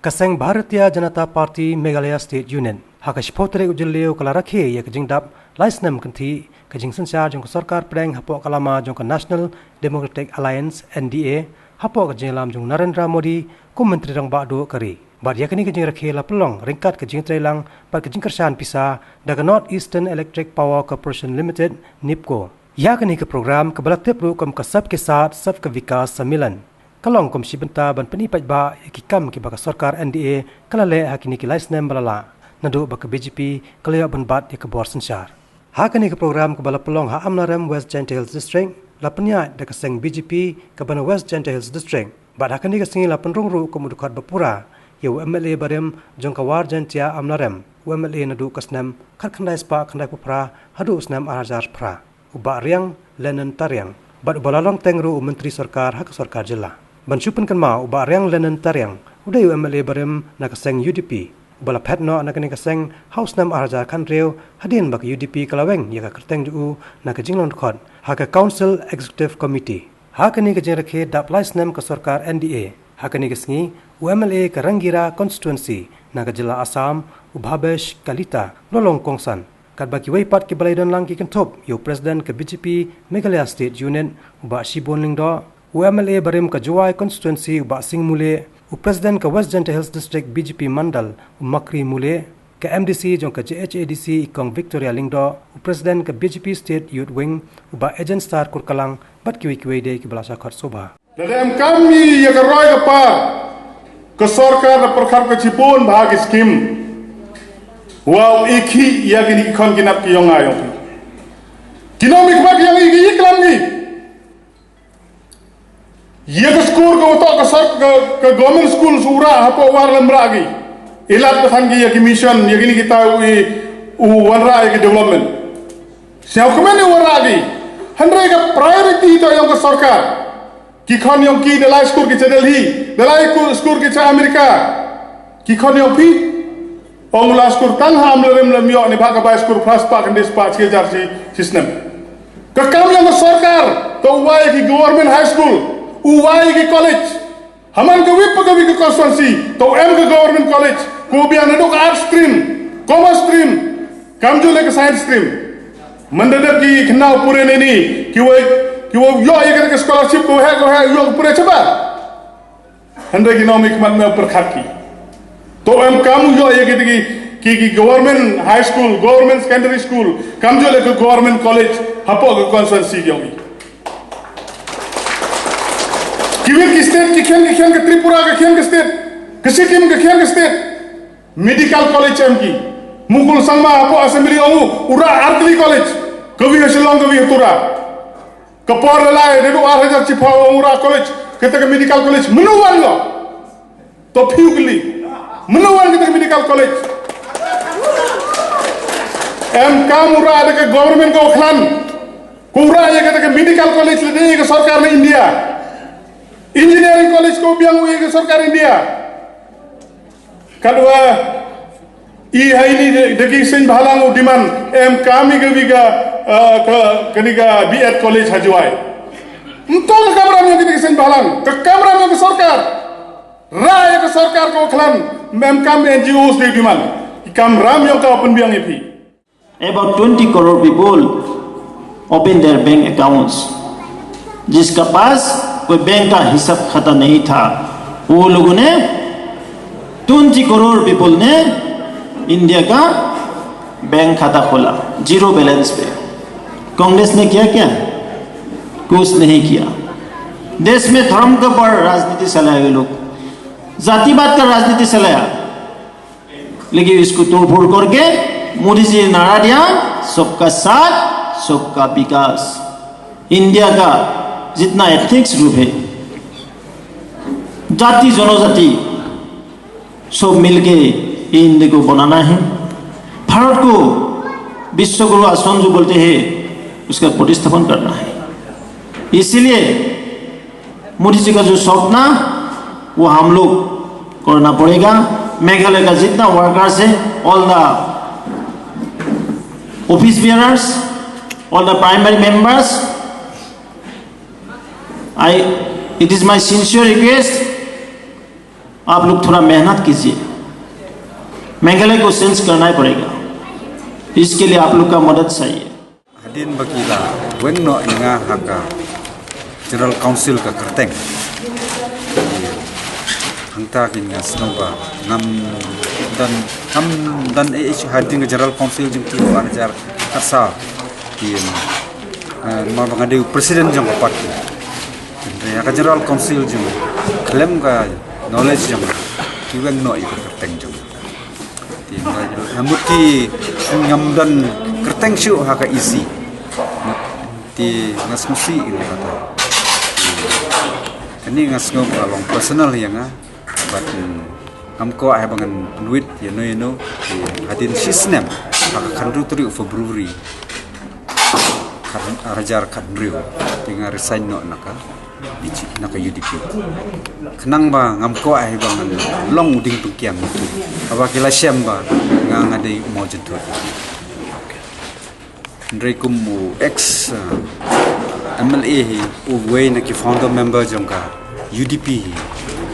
Kaseng Bharatiya Janata Party Meghalaya State Union hakash potre ujilleo kala Rakhe ya Jingdap Snem kanthi kajing sansar jong Sorkar preng hapo kalama jong National Democratic Alliance NDA hapo kajelam jong Narendra Modi ku menteri rang ba'du kari bad yakni kajing Rakhe la pelong ringkat kajing trelang par kajing kersan pisa daga North Eastern Electric Power Corporation Limited NIPCO yakni ke program kebalatip ru kam kasab ke saat sab ke vikas samilan kalong kom sibenta ban penipat ba ikikam ki baka Sorkar NDA kalale hakini ki Snem balala nadu baka BJP kalaya ban bat ya ke bor sensar hakani ke program ke bala pelong ha Amlarem West Gentile District lapanya da kaseng BJP ke bana West Gentile District bad hakani ke singi lapan rungru ko mudukat bapura ya UMLA barem jongkawar jantia Amlarem UMLA nadu kasnem khandai spa khandai pupra hadu Snem arajar pra uba riang lenen tariang bad balalong tengru menteri Sorkar hak Sorkar jela Bansupan kan ma uba riang lenen tariang udah UMLA barem nakaseng UDP bala petno nakani kaseng house nam araja kan reu hadin bak UDP kalaweng ya ka kerteng ju nak jinglon khot haka council executive committee hakani ka Rakhe dap Snem ka Sorkar NDA hakani kasngi UMLA ka Rangira constituency nak jila Assam Ubhabesh Kalita lolong kongsan kat baki weipat ki balai dan lang ki kentop yo president ke BJP Meghalaya State Union uba Shibon Lingdo UMLA barem ka Juwai constituency uba Sing Mule president ka West Gentile District BJP Mandal Makri Mule ka MDC jong ka JHADC ikong Victoria Lingdo president ka BJP State Youth Wing uba agent star Kurkalang bat kiwi de ki balasa khat soba dadam kami ya ka roy ka pa ka Sorkar na perkhar ka Chipon bahag skim wow ikhi ya gini kon kinap ki yong ayo kinomik bak yang iki iklam ni ये तो स्कूल को तो का government school सूरा हपो वार लमरागी इलाज पठान की ये मिशन ये की ता उ वनरा के डेवलपमेंट सेवकमेन वनरागी हंड्रे का प्रायोरिटी तो यो का सरकार की खन यो की दलाई स्कूल के चैनल ही दलाई स्कूल के चा अमेरिका की खन यो भी ओंगला स्कूल तंग हमलरम लमियो ने भागा बाय स्कूल फर्स्ट पाक इंडिस पाच के जारसी सिस्टम का काम यो सरकार तो वाई की गवर्नमेंट हाई स्कूल उवाई की कॉलेज हमान के विप कभी के कॉन्स्टिट्यूंसी तो एम के गवर्नमेंट कॉलेज को भी आने दो आर्ट स्ट्रीम कॉमर्स स्ट्रीम काम जो लेके साइंस स्ट्रीम मंडदर की खन्ना पूरे नहीं कि वो यो ये करके स्कॉलरशिप को है यो पूरे छबा हंड्रेड इकोनॉमिक मन में ऊपर खाकी तो एम काम यो ये कि government high school government secondary school काम जो लेके गवर्नमेंट कॉलेज हपो के कॉन्स्टिट्यूंसी की किविर की स्टेट की खेल के त्रिपुरा के खेल के स्टेट सिक्किम के खेल के स्टेट मेडिकल कॉलेज एम की मुकुल संगमा आपो असेंबली ओमु उरा आर्टली कॉलेज कवि हसिलोंग कवि हतुरा कपोर लाए रेडो 8000 चिफा उरा कॉलेज केते के मेडिकल कॉलेज मनुवान लो तो फ्यूगली मनुवान केते मेडिकल कॉलेज एम काम उरा के गवर्नमेंट को खलान कुरा ये केते के मेडिकल कॉलेज ले दे के सरकार ने इंडिया इंजीनियरिंग कॉलेज को बियांग हुई के सरकार India kadua I haini deki sin bhalang diman em kami gaviga kaniga BEd college hajuai to kamera में deki sin bhalang ke kamera में सरकार राय के सरकार को खलन mem kam NGOs de diman kam ram yo ka open biang ipi about 20 crore people open their bank accounts जिसका पास कोई बैंक का हिसाब खाता नहीं था वो लोगों ने 20 करोड़ पीपल ने इंडिया का बैंक खाता खोला जीरो बैलेंस पे कांग्रेस ने किया क्या कुछ नहीं किया देश में धर्म के ऊपर राजनीति चलाया ये लोग जातिवाद का राजनीति चलाया लेकिन इसको तोड़फोड़ करके मोदी जी ने नारा दिया सबका साथ सबका विकास इंडिया का जितना एथनिक्स ग्रुप है जाति जनजाति सब मिलके इंडिया को बनाना है भारत को विश्व गुरु आसन जो बोलते हैं उसका प्रतिस्थापन करना है इसीलिए मोदी जी का जो सपना वो हम लोग करना पड़ेगा मेघालय का जितना वर्कर्स है all the office bearers all the primary members it is my sincere request आप लोग थोड़ा मेहनत कीजिए, मेघालय को चेंज करना ही पड़ेगा, इसके लिए आप लोग का मदद चाहिए। Hadin bakila wengno inga haka General Council ka kerteng hangta kinga snoba nam dan hadin ka General Council jing ti jar kasa tin ma bangade presiden jang parti ya ka General Council jing klem ka knowledge jang ki wengno i kerteng jang tin hamuti ngam dan kerteng syu haka isi ti ngasmusi ini kata ini ngasngom along personal yang but amko ai bangan duit ya no hadin Snem akan rutri Februari kan arajar kan riu dengan resign no naka bici naka UDP kenang ba ngamko ai bangan long uding tukiang itu apa kila syam ba ngadai mau jentut Rekum ex MLA hi uway na ki founder member jongka UDP hi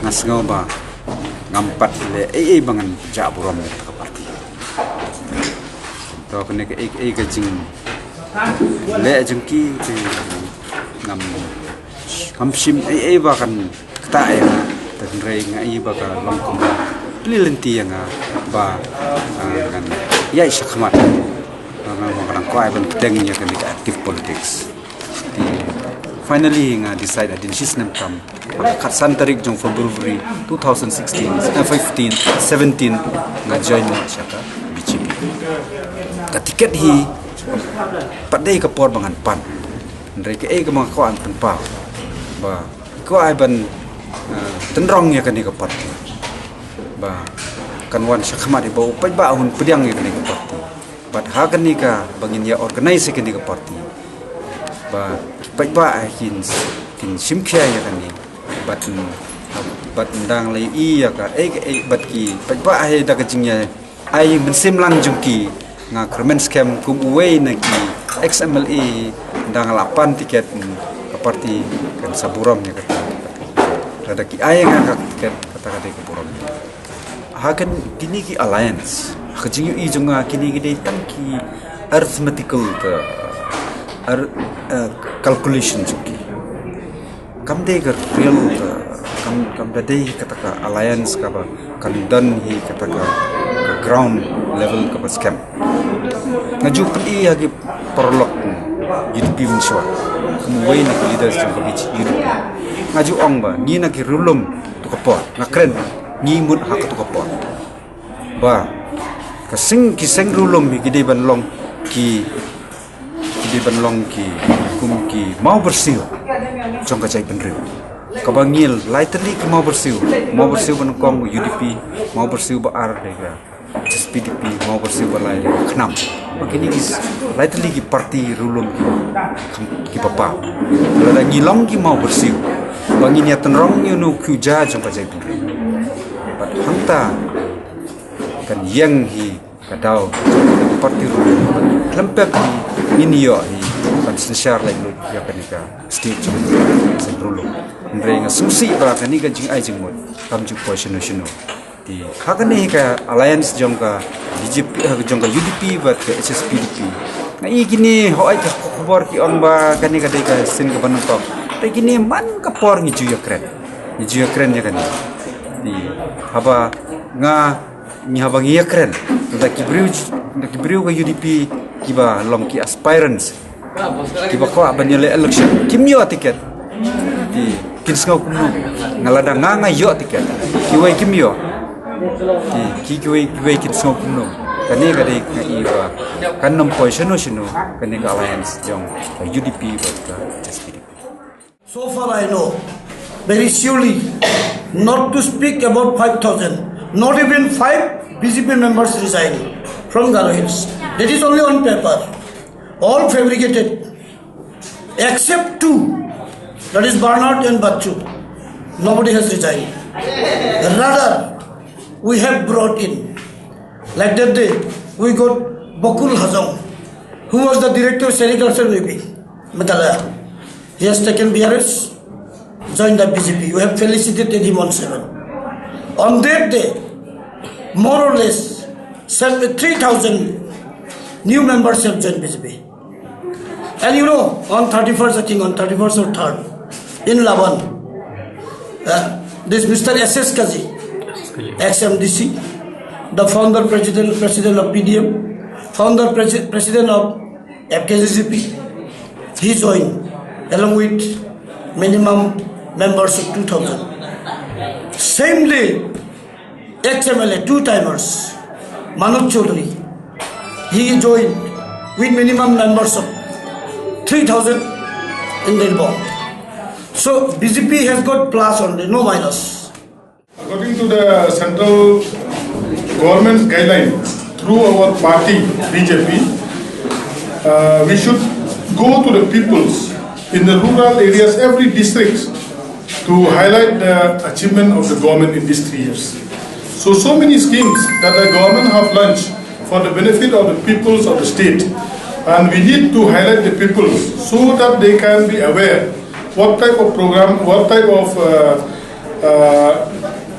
ngasngaw ba ngampat le bangan jaburam ka parti to kene ke ka jing le jengki ngam sim ba kan kta ya tan re ngai ba ka longkom lilenti yang ba kan ya isakmat orang kau akan tengnya kan active politics. Finally, decide adin Snem kam kat santarik jong Februari 2016, 15, 17 join siapa BJP. Ketiket hi padai ke por bangan pan. Mereka ke mga kau antan pa. Ba kau akan tenrongnya kan ke parti. Ba kan wan syakmat ibu pa hun pediang kan ke parti. But hagan ni ka bangin ya organize kan di parti ba ba kin simkhya ya kan ni but ndang lai I ya ka but ki ba ai da ka jingya ai mensim lang jungki nga kermen scam kum uway na ki XMLA ndang lapan tiket ka parti kan saburam ya ka ada ki ai nga ka tiket kata ka buram hagan kini ki alliance Kajing i junga kini gede tangki arithmetical calculation juki. Kam de real kam de kata ka alliance ka ba kan dan hi kata ka ground level ka scam. Ngaju pedi agi perlok UDP winswa. Kemuway na leaders jung kabich UDP. Ngaju ong ba ni na ki rulum to kapor ngakren ni mut hak to kapor. Ba Kasing kiseng rulum gede banlong ki kum ki mau bersih jong kacai penriu kabangil lightly ki mau bersih banukong UDP mau bersih ba ar dega SPDP mau bersih ba lai khnam begini is lightly ki parti rulum ki papa lada ngilong ki mau bersih bangin ya tenrong nu kuja jong kacai penriu bat hangta kan yang hi kadau parti rulum lempek ini yo hi kan sensar lai lu ya kanika stage sen rulum ndrenga susi ba kanika jing ai jing mod kam ju position di hakane ka alliance jongka BJP jongka UDP ba ke SSPDP na igini ho ai ka khobor ki on ba kanika dei ka sen ka banung tok te gini man ka por ni ju ya kren ya kan di haba nga ni habang iya keren da kibriu ga UDP kiba long ki aspirants kiba ko abanyele election kimyo tiket di kinsngau kuno ngalada nganga yo tiket kiwai kimyo di kiwai kinsngau kuno kani ga dei ka iba kanam position no kani ga alliance jong UDP ba SPDP. So far I know very surely not to speak about 5,000. Not even 5 BJP members resigning from Garo Hills. That is only on paper. All fabricated. Except 2. That is Barnard and Bachu. Nobody has resigned. Rather, we have brought in. Like that day, we got Bakul Hazam, who was the director of Sericulture Navy, Meghalaya. He has taken BRS, joined the BJP. We have felicitated him on 7. On that day, more or less, 3,000 new members have joined BJP. And you know, on 31st, I think on 31st or 3rd, in Laban, this Mr. S.S. Kazi, ex-MDC, the founder president of PDM, founder president of FKCCP, he joined along with minimum members of 2,000. Same day, ex-MLA, two-timers, Manoj Chaudhary, he joined with minimum members of 3,000 in their bomb. So BJP has got plus only, no minus. According to the central government's guideline, through our party, BJP, we should go to the peoples in the rural areas, every district, to highlight the achievement of the government in these 3 years. So many schemes that the government have launched for the benefit of the peoples of the state. And we need to highlight the peoples so that they can be aware what type of program,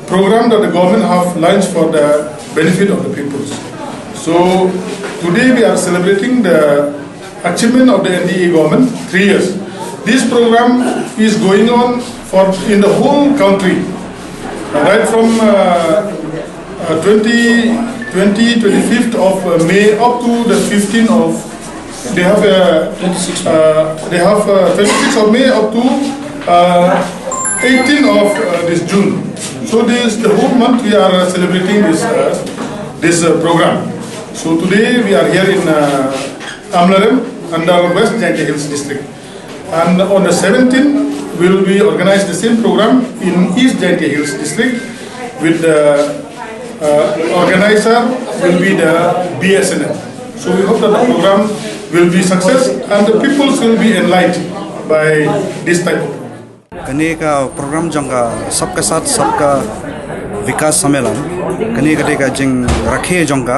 program that the government have launched for the benefit of the peoples. So today we are celebrating the achievement of the NDA government, 3 years. This program is going on in the whole country, right from 25th of May up to the 15th of. They have 26th of May up to 18th of this June. So the whole month we are celebrating this program. So today we are here in Amlarem under West Jantia Hills district. And on the 17th we will be organized the same program in East Jantia Hills district with the organizer will be the BSNL. So we hope that the program will be success and the peoples will be enlightened by this type of program. कने का प्रोग्राम जंगा सबका साथ सबका विकास सम्मेलन कने का जिंग रखे जंगा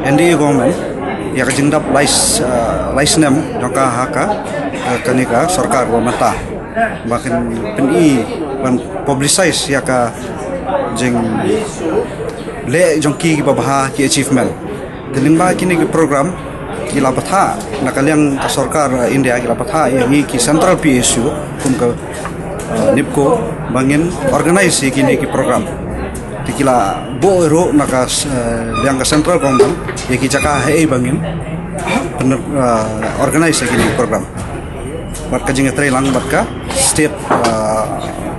NDA government या जिंगदाप लाइसनेम जंगा हाका कने का सरकार वो मता bahkan PNI ban publicize ya ka jeng le jongki babha ki achievement dilingba kini ki program kila patha nakaliang ka sarkar India kila patha yang ki central PSU kum ka nipko bangin organize kini ki program tikila bo ro naka yang ka central government ya ki jaka hai bangin organize kini program bat ka jing trai lang bat ka state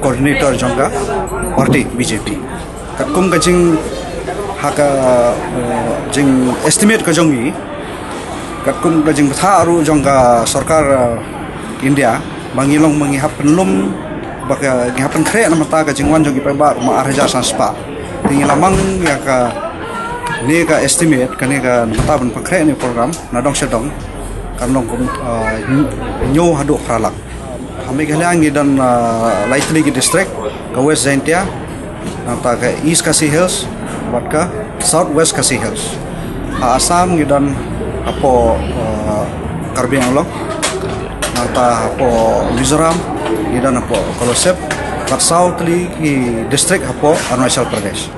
coordinator jongka party BJP kum ka jing haka jing estimate ka jongi kum ka jing tha aru jongka sarkar India bangilong mangihap penlum baka gihapan kre na mata ka jingwan jongi pa ba ma arja sanspa tingilamang ya ka ne ka estimate kane ka mata ban pakre ni program na dong sedong kanong nyo hadu kralak Meghalaya ngi dan lightly ki district ka West Jantia nata ka East Khasi Hills bat ka South West Khasi Hills Assam ngi dan apo Karbi Anglong nata apo Mizoram ngi dan apo Kolosep bat South li ki district apo Arunachal Pradesh